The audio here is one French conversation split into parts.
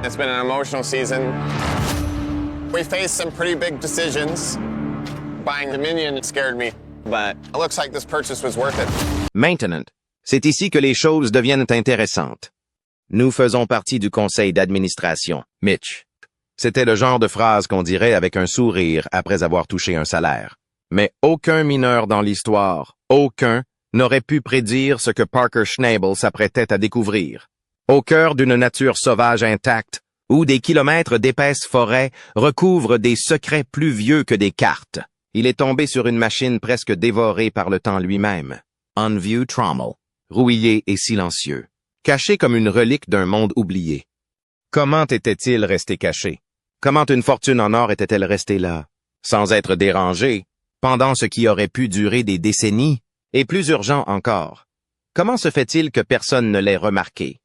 It's been an emotional season. We faced some pretty big decisions. Buying Dominion scared me, but it looks like this purchase was worth it. Maintenant, c'est ici que les choses deviennent intéressantes. Nous faisons partie du conseil d'administration, Mitch. C'était le genre de phrase qu'on dirait avec un sourire après avoir touché un salaire. Mais aucun mineur dans l'histoire, aucun, n'aurait pu prédire ce que Parker Schnabel s'apprêtait à découvrir. Au cœur d'une nature sauvage intacte, où des kilomètres d'épaisses forêts recouvrent des secrets plus vieux que des cartes, il est tombé sur une machine presque dévorée par le temps lui-même. Unview Trommel, rouillé et silencieux, caché comme une relique d'un monde oublié. Comment était-il resté caché? Comment une fortune en or était-elle restée là, sans être dérangée, pendant ce qui aurait pu durer des décennies? Et plus urgent encore, comment se fait-il que personne ne l'ait remarqué?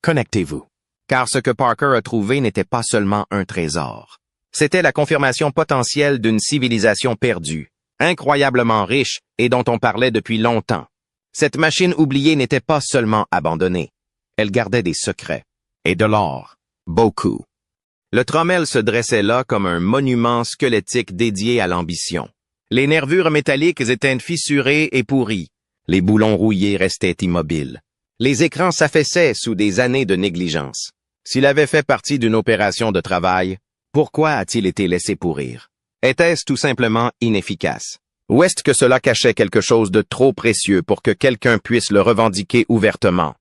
Connectez-vous. Car ce que Parker a trouvé n'était pas seulement un trésor. C'était la confirmation potentielle d'une civilisation perdue, incroyablement riche et dont on parlait depuis longtemps. Cette machine oubliée n'était pas seulement abandonnée. Elle gardait des secrets. Et de l'or. Beaucoup. Le Trommel se dressait là comme un monument squelettique dédié à l'ambition. Les nervures métalliques étaient fissurées et pourries. Les boulons rouillés restaient immobiles. Les écrans s'affaissaient sous des années de négligence. S'il avait fait partie d'une opération de travail, pourquoi a-t-il été laissé pourrir? Était-ce tout simplement inefficace? Ou est-ce que cela cachait quelque chose de trop précieux pour que quelqu'un puisse le revendiquer ouvertement?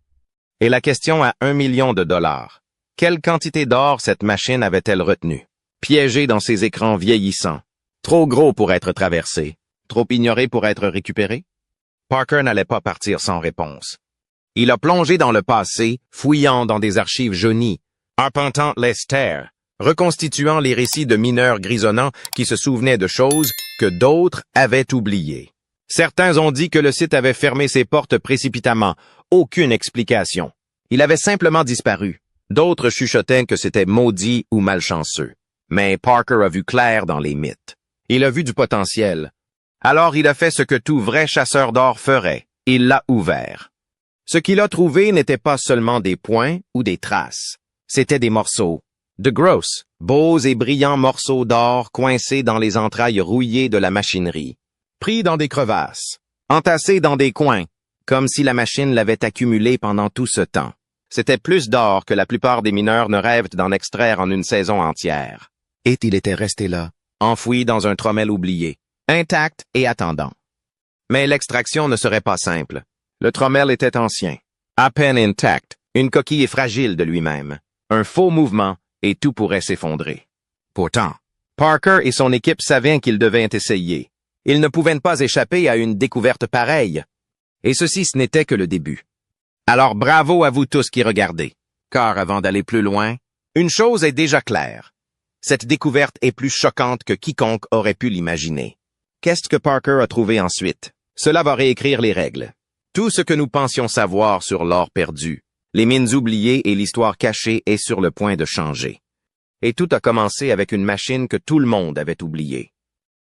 Et la question à $1 million. Quelle quantité d'or cette machine avait-elle retenue? Piégée dans ces écrans vieillissants. Trop gros pour être traversé, trop ignoré pour être récupéré? Parker n'allait pas partir sans réponse. Il a plongé dans le passé, fouillant dans des archives jaunies, arpentant les terres, reconstituant les récits de mineurs grisonnants qui se souvenaient de choses que d'autres avaient oubliées. Certains ont dit que le site avait fermé ses portes précipitamment, aucune explication. Il avait simplement disparu. D'autres chuchotaient que c'était maudit ou malchanceux. Mais Parker a vu clair dans les mythes. Il a vu du potentiel. Alors il a fait ce que tout vrai chasseur d'or ferait. Il l'a ouvert. Ce qu'il a trouvé n'était pas seulement des points ou des traces. C'étaient des morceaux. De grosses, beaux et brillants morceaux d'or coincés dans les entrailles rouillées de la machinerie. Pris dans des crevasses. Entassés dans des coins. Comme si la machine l'avait accumulé pendant tout ce temps. C'était plus d'or que la plupart des mineurs ne rêvent d'en extraire en une saison entière. Et il était resté là, enfoui dans un trommel oublié, intact et attendant. Mais l'extraction ne serait pas simple. Le trommel était ancien, à peine intact, une coquille fragile de lui-même, un faux mouvement et tout pourrait s'effondrer. Pourtant, Parker et son équipe savaient qu'ils devaient essayer. Ils ne pouvaient pas échapper à une découverte pareille. Et ceci, ce n'était que le début. Alors bravo à vous tous qui regardez, car avant d'aller plus loin, une chose est déjà claire. Cette découverte est plus choquante que quiconque aurait pu l'imaginer. Qu'est-ce que Parker a trouvé ensuite? Cela va réécrire les règles. Tout ce que nous pensions savoir sur l'or perdu, les mines oubliées et l'histoire cachée est sur le point de changer. Et tout a commencé avec une machine que tout le monde avait oubliée.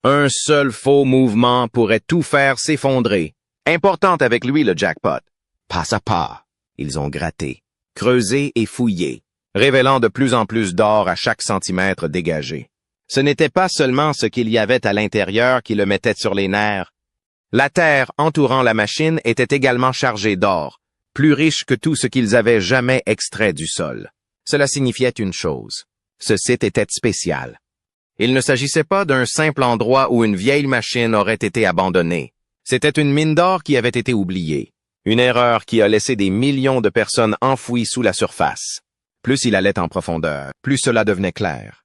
Un seul faux mouvement pourrait tout faire s'effondrer. Important avec lui le jackpot. Pas à pas, ils ont gratté, creusé et fouillé, révélant de plus en plus d'or à chaque centimètre dégagé. Ce n'était pas seulement ce qu'il y avait à l'intérieur qui le mettait sur les nerfs. La terre entourant la machine était également chargée d'or, plus riche que tout ce qu'ils avaient jamais extrait du sol. Cela signifiait une chose. Ce site était spécial. Il ne s'agissait pas d'un simple endroit où une vieille machine aurait été abandonnée. C'était une mine d'or qui avait été oubliée. Une erreur qui a laissé des millions de personnes enfouies sous la surface. Plus il allait en profondeur, plus cela devenait clair.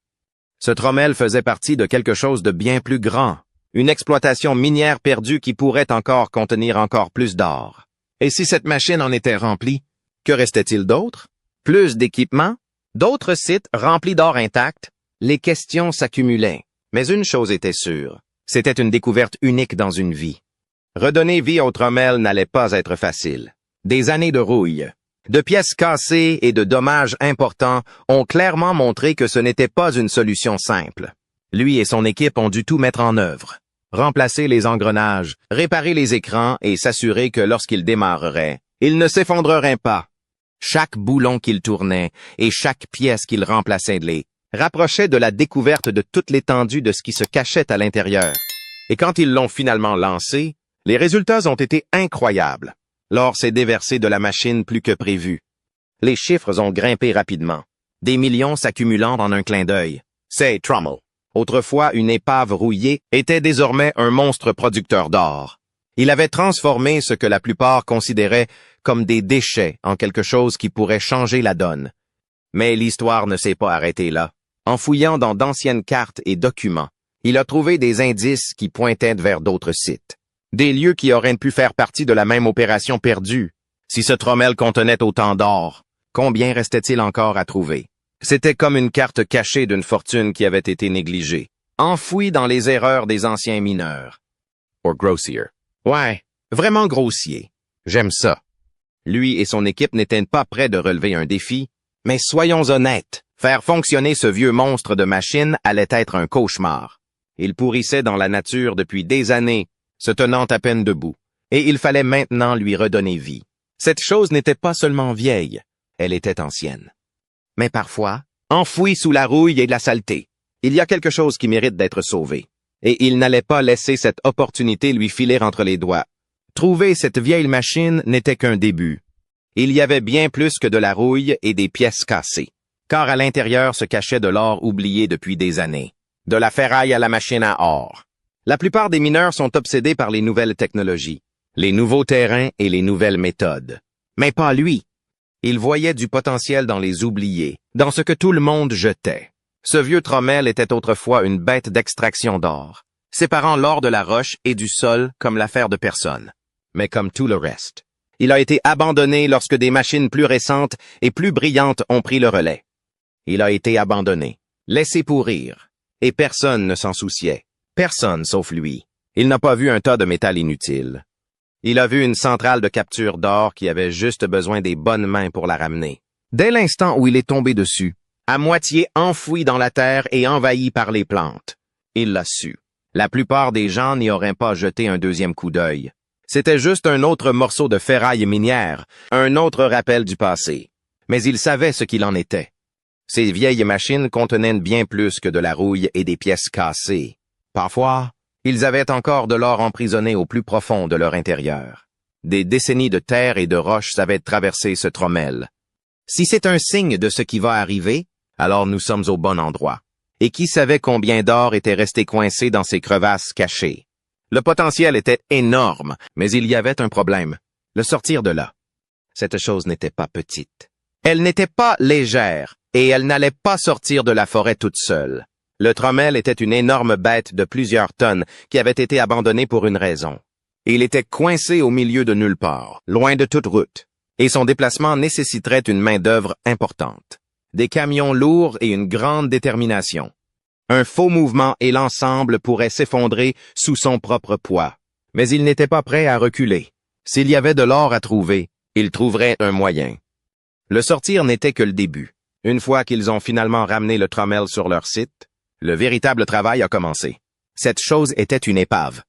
Ce trommel faisait partie de quelque chose de bien plus grand. Une exploitation minière perdue qui pourrait encore contenir encore plus d'or. Et si cette machine en était remplie, que restait-il d'autre? Plus d'équipements? D'autres sites remplis d'or intact? Les questions s'accumulaient. Mais une chose était sûre. C'était une découverte unique dans une vie. Redonner vie au trommel n'allait pas être facile. Des années de rouille, de pièces cassées et de dommages importants ont clairement montré que ce n'était pas une solution simple. Lui et son équipe ont dû tout mettre en œuvre. Remplacer les engrenages, réparer les écrans et s'assurer que lorsqu'ils démarreraient, ils ne s'effondreraient pas. Chaque boulon qu'il tournait et chaque pièce qu'il remplaçait les rapprochait de la découverte de toute l'étendue de ce qui se cachait à l'intérieur. Et quand ils l'ont finalement lancé, les résultats ont été incroyables. L'or s'est déversé de la machine plus que prévu. Les chiffres ont grimpé rapidement, des millions s'accumulant en un clin d'œil. C'est Trommel, autrefois une épave rouillée, était désormais un monstre producteur d'or. Il avait transformé ce que la plupart considéraient comme des déchets en quelque chose qui pourrait changer la donne. Mais l'histoire ne s'est pas arrêtée là. En fouillant dans d'anciennes cartes et documents, il a trouvé des indices qui pointaient vers d'autres sites. Des lieux qui auraient pu faire partie de la même opération perdue. Si ce Trommel contenait autant d'or, combien restait-il encore à trouver? C'était comme une carte cachée d'une fortune qui avait été négligée, enfouie dans les erreurs des anciens mineurs. Or grossier. Ouais, vraiment grossier. J'aime ça. Lui et son équipe n'étaient pas prêts de relever un défi, mais soyons honnêtes, faire fonctionner ce vieux monstre de machine allait être un cauchemar. Il pourrissait dans la nature depuis des années, se tenant à peine debout, et il fallait maintenant lui redonner vie. Cette chose n'était pas seulement vieille, elle était ancienne. Mais parfois, enfouie sous la rouille et la saleté, il y a quelque chose qui mérite d'être sauvé. Et il n'allait pas laisser cette opportunité lui filer entre les doigts. Trouver cette vieille machine n'était qu'un début. Il y avait bien plus que de la rouille et des pièces cassées, car à l'intérieur se cachait de l'or oublié depuis des années. De la ferraille à la machine à or. La plupart des mineurs sont obsédés par les nouvelles technologies, les nouveaux terrains et les nouvelles méthodes. Mais pas lui. Il voyait du potentiel dans les oubliés, dans ce que tout le monde jetait. Ce vieux Trommel était autrefois une bête d'extraction d'or, séparant l'or de la roche et du sol comme l'affaire de personne. Mais comme tout le reste, il a été abandonné lorsque des machines plus récentes et plus brillantes ont pris le relais. Il a été abandonné, laissé pourrir, et personne ne s'en souciait. Personne sauf lui. Il n'a pas vu un tas de métal inutile. Il a vu une centrale de capture d'or qui avait juste besoin des bonnes mains pour la ramener. Dès l'instant où il est tombé dessus, à moitié enfoui dans la terre et envahi par les plantes. Il l'a su. La plupart des gens n'y auraient pas jeté un deuxième coup d'œil. C'était juste un autre morceau de ferraille minière, un autre rappel du passé. Mais il savait ce qu'il en était. Ces vieilles machines contenaient bien plus que de la rouille et des pièces cassées. Parfois, ils avaient encore de l'or emprisonné au plus profond de leur intérieur. Des décennies de terre et de roches avaient traversé ce Trommel. Si c'est un signe de ce qui va arriver, alors nous sommes au bon endroit. Et qui savait combien d'or était resté coincé dans ces crevasses cachées? Le potentiel était énorme, mais il y avait un problème. Le sortir de là. Cette chose n'était pas petite. Elle n'était pas légère, et elle n'allait pas sortir de la forêt toute seule. Le Trommel était une énorme bête de plusieurs tonnes qui avait été abandonnée pour une raison. Il était coincé au milieu de nulle part, loin de toute route, et son déplacement nécessiterait une main-d'œuvre importante. Des camions lourds et une grande détermination. Un faux mouvement et l'ensemble pourraient s'effondrer sous son propre poids. Mais il n'était pas prêt à reculer. S'il y avait de l'or à trouver, il trouverait un moyen. Le sortir n'était que le début. Une fois qu'ils ont finalement ramené le Trommel sur leur site, le véritable travail a commencé. Cette chose était une épave.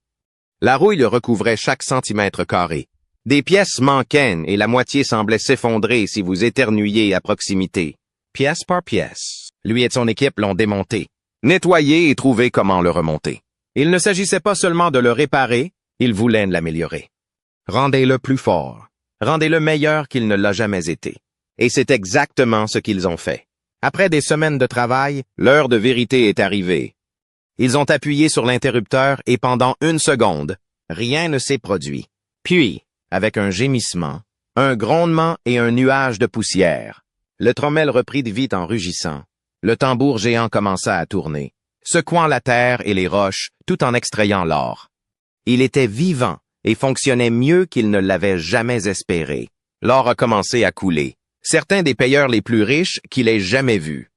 La rouille recouvrait chaque centimètre carré. Des pièces manquaient et la moitié semblait s'effondrer si vous éternuiez à proximité. Pièce par pièce, lui et son équipe l'ont démonté, nettoyé et trouvé comment le remonter. Il ne s'agissait pas seulement de le réparer, ils voulaient l'améliorer. Rendez-le plus fort, rendez-le meilleur qu'il ne l'a jamais été. Et c'est exactement ce qu'ils ont fait. Après des semaines de travail, l'heure de vérité est arrivée. Ils ont appuyé sur l'interrupteur et pendant 1 seconde, rien ne s'est produit. Puis, avec un gémissement, un grondement et un nuage de poussière, le Trommel reprit de vite en rugissant. Le tambour géant commença à tourner, secouant la terre et les roches tout en extrayant l'or. Il était vivant et fonctionnait mieux qu'il ne l'avait jamais espéré. L'or a commencé à couler. Certains des payeurs les plus riches qu'il ait jamais vus.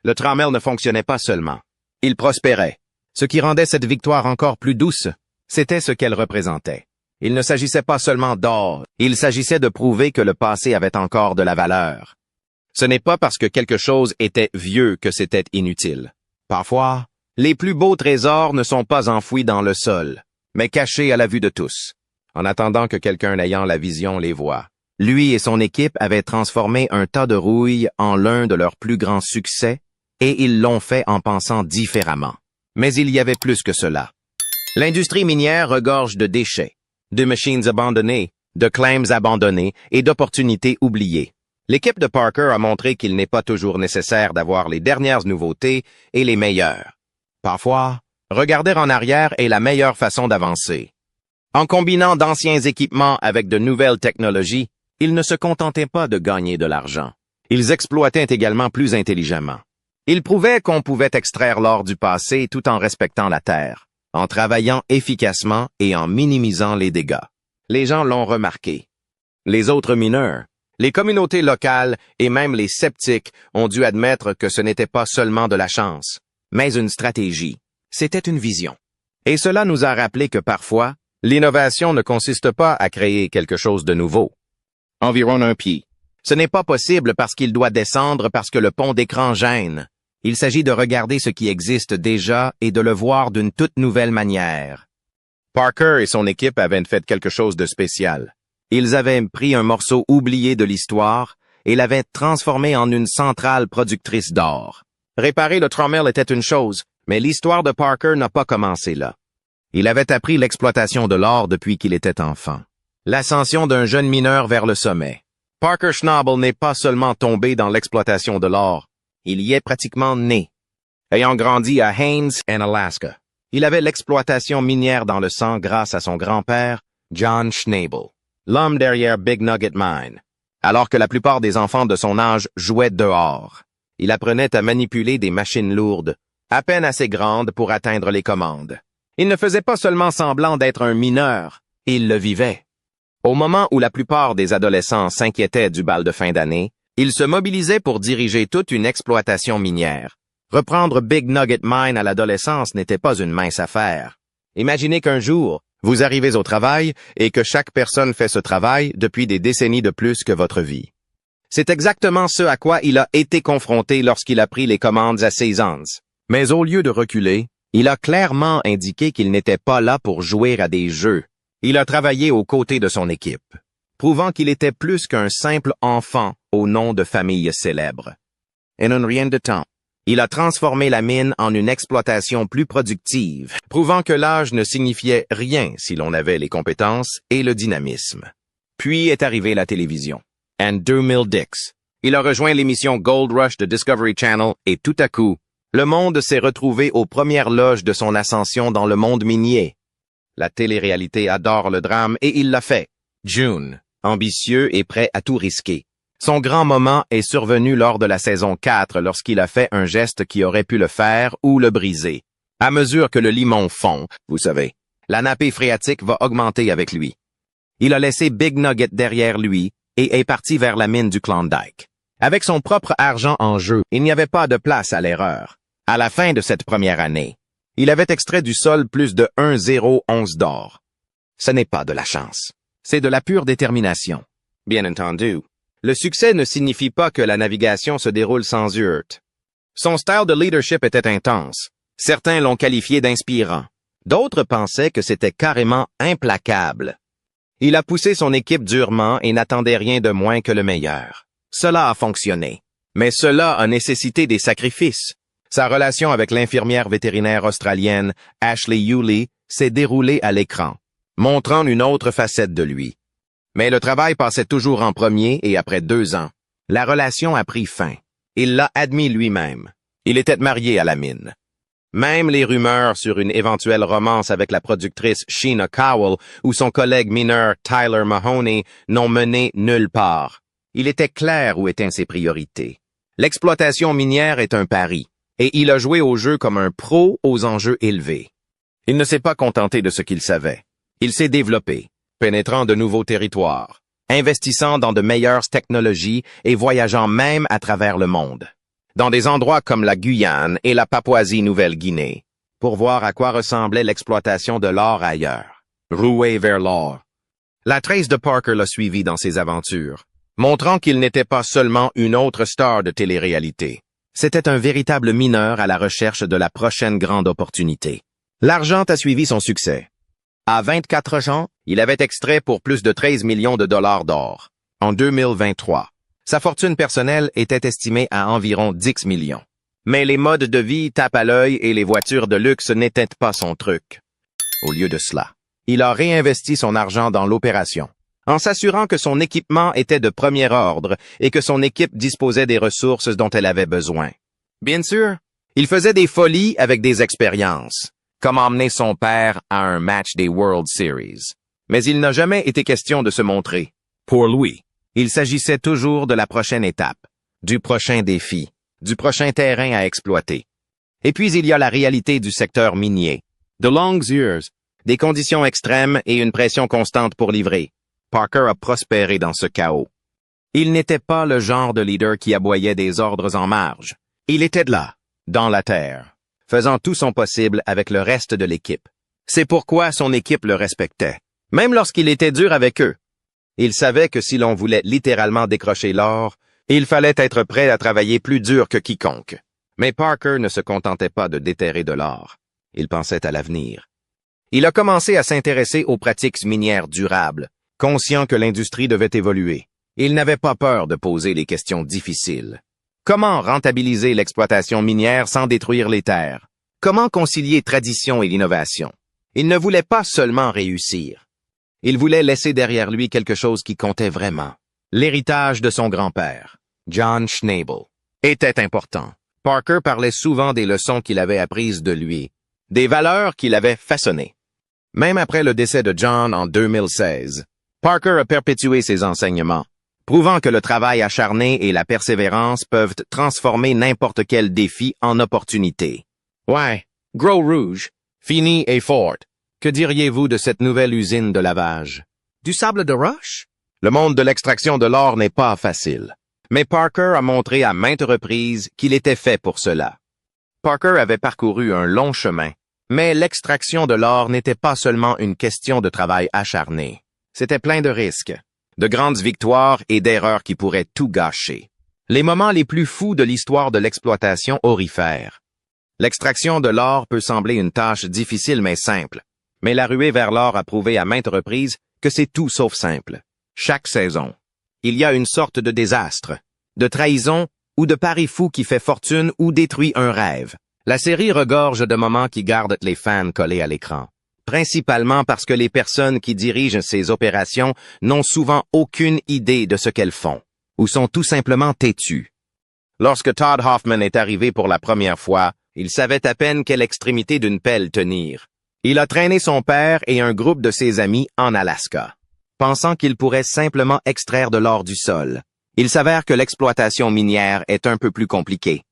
Le Trommel ne fonctionnait pas seulement. Il prospérait. Ce qui rendait cette victoire encore plus douce, c'était ce qu'elle représentait. Il ne s'agissait pas seulement d'or, il s'agissait de prouver que le passé avait encore de la valeur. Ce n'est pas parce que quelque chose était vieux que c'était inutile. Parfois, les plus beaux trésors ne sont pas enfouis dans le sol, mais cachés à la vue de tous, en attendant que quelqu'un ayant la vision les voie. Lui et son équipe avaient transformé un tas de rouille en l'un de leurs plus grands succès, et ils l'ont fait en pensant différemment. Mais il y avait plus que cela. L'industrie minière regorge de déchets, de machines abandonnées, de claims abandonnés et d'opportunités oubliées. L'équipe de Parker a montré qu'il n'est pas toujours nécessaire d'avoir les dernières nouveautés et les meilleures. Parfois, regarder en arrière est la meilleure façon d'avancer. En combinant d'anciens équipements avec de nouvelles technologies, ils ne se contentaient pas de gagner de l'argent. Ils exploitaient également plus intelligemment. Ils prouvaient qu'on pouvait extraire l'or du passé tout en respectant la terre, en travaillant efficacement et en minimisant les dégâts. Les gens l'ont remarqué. Les autres mineurs, les communautés locales et même les sceptiques ont dû admettre que ce n'était pas seulement de la chance, mais une stratégie. C'était une vision. Et cela nous a rappelé que parfois, l'innovation ne consiste pas à créer quelque chose de nouveau. Environ un pied. Ce n'est pas possible parce qu'il doit descendre parce que le pont d'écran gêne. Il s'agit de regarder ce qui existe déjà et de le voir d'une toute nouvelle manière. Parker et son équipe avaient fait quelque chose de spécial. Ils avaient pris un morceau oublié de l'histoire et l'avaient transformé en une centrale productrice d'or. Réparer le trommel était une chose, mais l'histoire de Parker n'a pas commencé là. Il avait appris l'exploitation de l'or depuis qu'il était enfant. L'ascension d'un jeune mineur vers le sommet. Parker Schnabel n'est pas seulement tombé dans l'exploitation de l'or, il y est pratiquement né. Ayant grandi à Haines, en Alaska, il avait l'exploitation minière dans le sang grâce à son grand-père, John Schnabel, l'homme derrière Big Nugget Mine. Alors que la plupart des enfants de son âge jouaient dehors, il apprenait à manipuler des machines lourdes, à peine assez grandes pour atteindre les commandes. Il ne faisait pas seulement semblant d'être un mineur, il le vivait. Au moment où la plupart des adolescents s'inquiétaient du bal de fin d'année, il se mobilisait pour diriger toute une exploitation minière. Reprendre Big Nugget Mine à l'adolescence n'était pas une mince affaire. Imaginez qu'un jour, vous arrivez au travail et que chaque personne fait ce travail depuis des décennies de plus que votre vie. C'est exactement ce à quoi il a été confronté lorsqu'il a pris les commandes à 16 ans. Mais au lieu de reculer, il a clairement indiqué qu'il n'était pas là pour jouer à des jeux. Il a travaillé aux côtés de son équipe, prouvant qu'il était plus qu'un simple enfant au nom de famille célèbre. En un rien de temps, il a transformé la mine en une exploitation plus productive, prouvant que l'âge ne signifiait rien si l'on avait les compétences et le dynamisme. Puis est arrivée la télévision. En 2010, il a rejoint l'émission Gold Rush de Discovery Channel et tout à coup, le monde s'est retrouvé aux premières loges de son ascension dans le monde minier. La télé-réalité adore le drame et il l'a fait. June, ambitieux et prêt à tout risquer. Son grand moment est survenu lors de la saison 4 lorsqu'il a fait un geste qui aurait pu le faire ou le briser. À mesure que le limon fond, vous savez, la nappe phréatique va augmenter avec lui. Il a laissé Big Nugget derrière lui et est parti vers la mine du Klondike. Avec son propre argent en jeu, il n'y avait pas de place à l'erreur. À la fin de cette première année, il avait extrait du sol plus de 1,011 d'or. Ce n'est pas de la chance. C'est de la pure détermination. Bien entendu, le succès ne signifie pas que la navigation se déroule sans heurts. Son style de leadership était intense. Certains l'ont qualifié d'inspirant. D'autres pensaient que c'était carrément implacable. Il a poussé son équipe durement et n'attendait rien de moins que le meilleur. Cela a fonctionné. Mais cela a nécessité des sacrifices. Sa relation avec l'infirmière vétérinaire australienne Ashley Yulee s'est déroulée à l'écran, montrant une autre facette de lui. Mais le travail passait toujours en premier et après 2 ans, la relation a pris fin. Il l'a admis lui-même. Il était marié à la mine. Même les rumeurs sur une éventuelle romance avec la productrice Sheena Cowell ou son collègue mineur Tyler Mahoney n'ont mené nulle part. Il était clair où étaient ses priorités. L'exploitation minière est un pari. Et il a joué au jeu comme un pro aux enjeux élevés. Il ne s'est pas contenté de ce qu'il savait. Il s'est développé, pénétrant de nouveaux territoires, investissant dans de meilleures technologies et voyageant même à travers le monde, dans des endroits comme la Guyane et la Papouasie-Nouvelle-Guinée, pour voir à quoi ressemblait l'exploitation de l'or ailleurs, roué vers l'or. La trace de Parker l'a suivi dans ses aventures, montrant qu'il n'était pas seulement une autre star de télé-réalité. C'était un véritable mineur à la recherche de la prochaine grande opportunité. L'argent a suivi son succès. À 24 ans, il avait extrait pour plus de 13 millions de dollars d'or. En 2023, sa fortune personnelle était estimée à environ 10 millions. Mais les modes de vie tapent à l'œil et les voitures de luxe n'étaient pas son truc. Au lieu de cela, il a réinvesti son argent dans l'opération, en s'assurant que son équipement était de premier ordre et que son équipe disposait des ressources dont elle avait besoin. Bien sûr, il faisait des folies avec des expériences, comme emmener son père à un match des World Series. Mais il n'a jamais été question de se montrer. Pour lui, il s'agissait toujours de la prochaine étape, du prochain défi, du prochain terrain à exploiter. Et puis il y a la réalité du secteur minier. The long years, des conditions extrêmes et une pression constante pour livrer. Parker a prospéré dans ce chaos. Il n'était pas le genre de leader qui aboyait des ordres en marge. Il était là, dans la terre, faisant tout son possible avec le reste de l'équipe. C'est pourquoi son équipe le respectait, même lorsqu'il était dur avec eux. Il savait que si l'on voulait littéralement décrocher l'or, il fallait être prêt à travailler plus dur que quiconque. Mais Parker ne se contentait pas de déterrer de l'or. Il pensait à l'avenir. Il a commencé à s'intéresser aux pratiques minières durables, conscient que l'industrie devait évoluer. Il n'avait pas peur de poser les questions difficiles. Comment rentabiliser l'exploitation minière sans détruire les terres? Comment concilier tradition et l'innovation? Il ne voulait pas seulement réussir. Il voulait laisser derrière lui quelque chose qui comptait vraiment. L'héritage de son grand-père, John Schnabel, était important. Parker parlait souvent des leçons qu'il avait apprises de lui, des valeurs qu'il avait façonnées. Même après le décès de John en 2016, Parker a perpétué ses enseignements, prouvant que le travail acharné et la persévérance peuvent transformer n'importe quel défi en opportunité. Ouais, Gros Rouge, fini et fort. Que diriez-vous de cette nouvelle usine de lavage? Du sable de roche? Le monde de l'extraction de l'or n'est pas facile. Mais Parker a montré à maintes reprises qu'il était fait pour cela. Parker avait parcouru un long chemin, mais l'extraction de l'or n'était pas seulement une question de travail acharné. C'était plein de risques, de grandes victoires et d'erreurs qui pourraient tout gâcher. Les moments les plus fous de l'histoire de l'exploitation aurifère. L'extraction de l'or peut sembler une tâche difficile mais simple. Mais la ruée vers l'or a prouvé à maintes reprises que c'est tout sauf simple. Chaque saison, il y a une sorte de désastre, de trahison ou de pari fou qui fait fortune ou détruit un rêve. La série regorge de moments qui gardent les fans collés à l'écran, principalement parce que les personnes qui dirigent ces opérations n'ont souvent aucune idée de ce qu'elles font, ou sont tout simplement têtues. Lorsque Todd Hoffman est arrivé pour la première fois, il savait à peine quelle extrémité d'une pelle tenir. Il a traîné son père et un groupe de ses amis en Alaska, pensant qu'il pourrait simplement extraire de l'or du sol. Il s'avère que l'exploitation minière est un peu plus compliquée.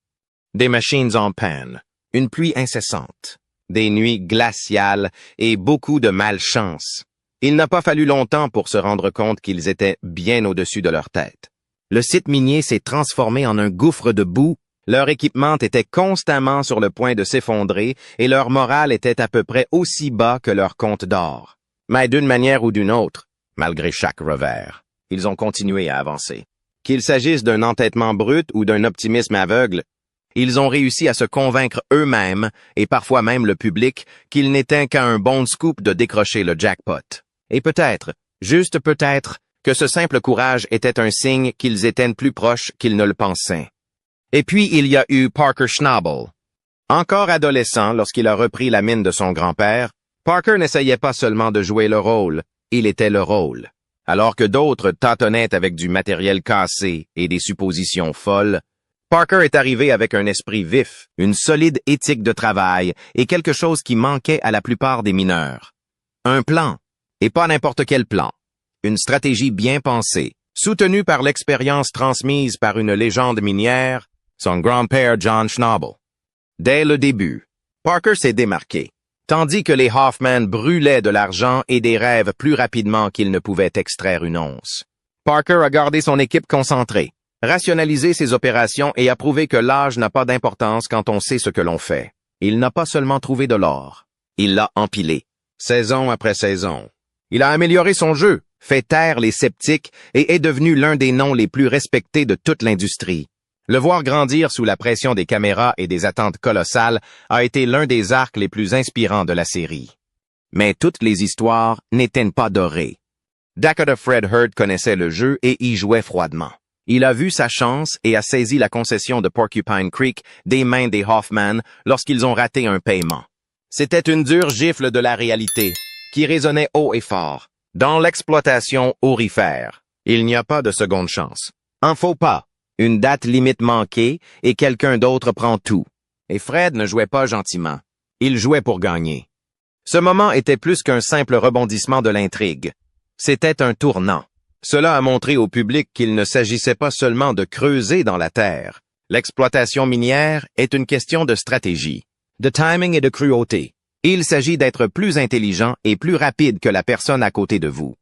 Des machines en panne, une pluie incessante, des nuits glaciales et beaucoup de malchance. Il n'a pas fallu longtemps pour se rendre compte qu'ils étaient bien au-dessus de leur tête. Le site minier s'est transformé en un gouffre de boue. Leur équipement était constamment sur le point de s'effondrer et leur morale était à peu près aussi bas que leur compte d'or. Mais d'une manière ou d'une autre, malgré chaque revers, ils ont continué à avancer. Qu'il s'agisse d'un entêtement brut ou d'un optimisme aveugle, ils ont réussi à se convaincre eux-mêmes, et parfois même le public, qu'il n'était qu'à un bon scoop de décrocher le jackpot. Et peut-être, juste peut-être, que ce simple courage était un signe qu'ils étaient plus proches qu'ils ne le pensaient. Et puis il y a eu Parker Schnabel. Encore adolescent lorsqu'il a repris la mine de son grand-père, Parker n'essayait pas seulement de jouer le rôle, il était le rôle. Alors que d'autres tâtonnaient avec du matériel cassé et des suppositions folles, Parker est arrivé avec un esprit vif, une solide éthique de travail et quelque chose qui manquait à la plupart des mineurs. Un plan, et pas n'importe quel plan. Une stratégie bien pensée, soutenue par l'expérience transmise par une légende minière, son grand-père John Schnabel. Dès le début, Parker s'est démarqué, tandis que les Hoffman brûlaient de l'argent et des rêves plus rapidement qu'ils ne pouvaient extraire une once. Parker a gardé son équipe concentrée, rationalisé ses opérations et a prouvé que l'âge n'a pas d'importance quand on sait ce que l'on fait. Il n'a pas seulement trouvé de l'or, il l'a empilé, saison après saison. Il a amélioré son jeu, fait taire les sceptiques et est devenu l'un des noms les plus respectés de toute l'industrie. Le voir grandir sous la pression des caméras et des attentes colossales a été l'un des arcs les plus inspirants de la série. Mais toutes les histoires n'étaient pas dorées. Dakota Fred Hurd connaissait le jeu et y jouait froidement. Il a vu sa chance et a saisi la concession de Porcupine Creek des mains des Hoffman lorsqu'ils ont raté un paiement. C'était une dure gifle de la réalité, qui résonnait haut et fort. Dans l'exploitation aurifère, il n'y a pas de seconde chance. Un faux pas, une date limite manquée et quelqu'un d'autre prend tout. Et Fred ne jouait pas gentiment. Il jouait pour gagner. Ce moment était plus qu'un simple rebondissement de l'intrigue. C'était un tournant. Cela a montré au public qu'il ne s'agissait pas seulement de creuser dans la terre. L'exploitation minière est une question de stratégie, de timing et de cruauté. Il s'agit d'être plus intelligent et plus rapide que la personne à côté de vous.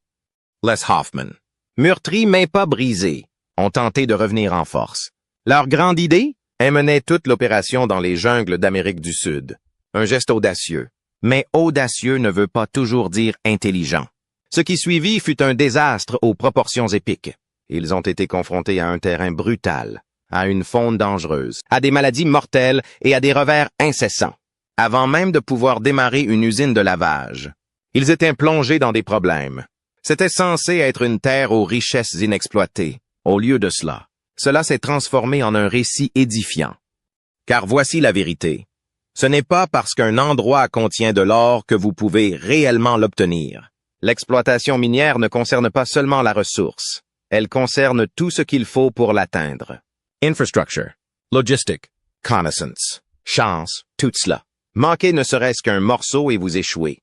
Les Hoffman, meurtris mais pas brisés, ont tenté de revenir en force. Leur grande idée? Mener toute l'opération dans les jungles d'Amérique du Sud. Un geste audacieux. Mais audacieux ne veut pas toujours dire intelligent. Ce qui suivit fut un désastre aux proportions épiques. Ils ont été confrontés à un terrain brutal, à une faune dangereuse, à des maladies mortelles et à des revers incessants, avant même de pouvoir démarrer une usine de lavage. Ils étaient plongés dans des problèmes. C'était censé être une terre aux richesses inexploitées. Au lieu de cela, cela s'est transformé en un récit édifiant. Car voici la vérité. Ce n'est pas parce qu'un endroit contient de l'or que vous pouvez réellement l'obtenir. L'exploitation minière ne concerne pas seulement la ressource. Elle concerne tout ce qu'il faut pour l'atteindre. Infrastructure, logistique, connaissance, chance, tout cela. Manquez ne serait-ce qu'un morceau et vous échouez.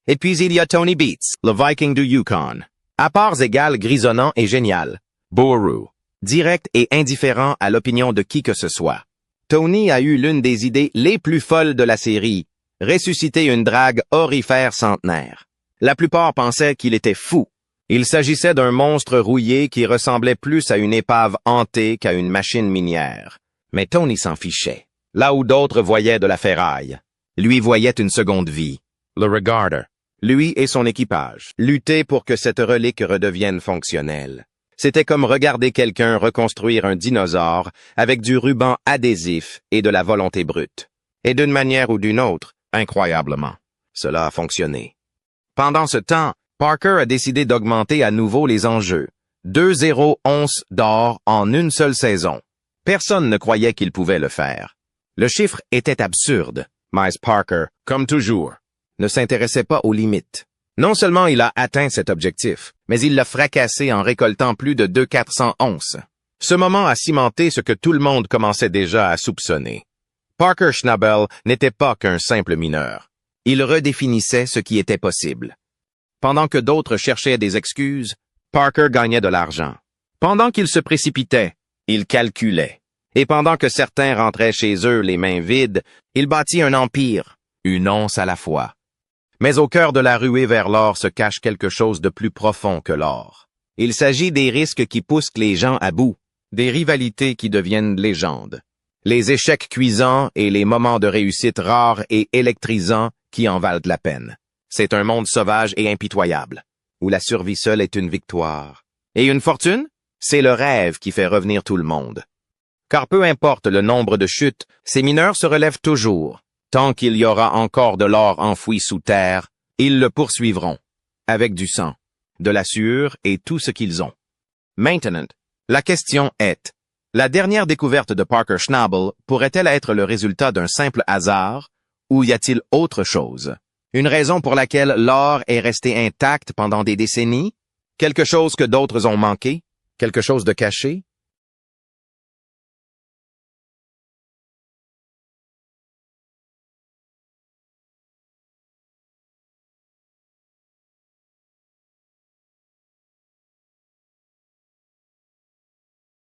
Et puis il y a Tony Beats, le Viking du Yukon. À parts égales grisonnant et génial. Boru, direct et indifférent à l'opinion de qui que ce soit. Tony a eu l'une des idées les plus folles de la série, ressusciter une drague aurifère centenaire. La plupart pensaient qu'il était fou. Il s'agissait d'un monstre rouillé qui ressemblait plus à une épave hantée qu'à une machine minière. Mais Tony s'en fichait. Là où d'autres voyaient de la ferraille, lui voyait une seconde vie. Le Regarder, lui et son équipage, luttaient pour que cette relique redevienne fonctionnelle. C'était comme regarder quelqu'un reconstruire un dinosaure avec du ruban adhésif et de la volonté brute. Et d'une manière ou d'une autre, incroyablement, cela a fonctionné. Pendant ce temps, Parker a décidé d'augmenter à nouveau les enjeux. 2,0 onces d'or en une seule saison. Personne ne croyait qu'il pouvait le faire. Le chiffre était absurde, mais Parker, comme toujours, ne s'intéressait pas aux limites. Non seulement il a atteint cet objectif, mais il l'a fracassé en récoltant plus de 200-400 onces. Ce moment a cimenté ce que tout le monde commençait déjà à soupçonner. Parker Schnabel n'était pas qu'un simple mineur. Il redéfinissait ce qui était possible. Pendant que d'autres cherchaient des excuses, Parker gagnait de l'argent. Pendant qu'il se précipitait, il calculait. Et pendant que certains rentraient chez eux les mains vides, il bâtit un empire, une once à la fois. Mais au cœur de la ruée vers l'or se cache quelque chose de plus profond que l'or. Il s'agit des risques qui poussent les gens à bout, des rivalités qui deviennent légendes, les échecs cuisants et les moments de réussite rares et électrisants qui en valent la peine. C'est un monde sauvage et impitoyable, où la survie seule est une victoire. Et une fortune? C'est le rêve qui fait revenir tout le monde. Car peu importe le nombre de chutes, ces mineurs se relèvent toujours. Tant qu'il y aura encore de l'or enfoui sous terre, ils le poursuivront, avec du sang, de la sueur et tout ce qu'ils ont. Maintenant, la question est, la dernière découverte de Parker Schnabel pourrait-elle être le résultat d'un simple hasard, ou y a-t-il autre chose? Une raison pour laquelle l'or est resté intact pendant des décennies? Quelque chose que d'autres ont manqué? Quelque chose de caché?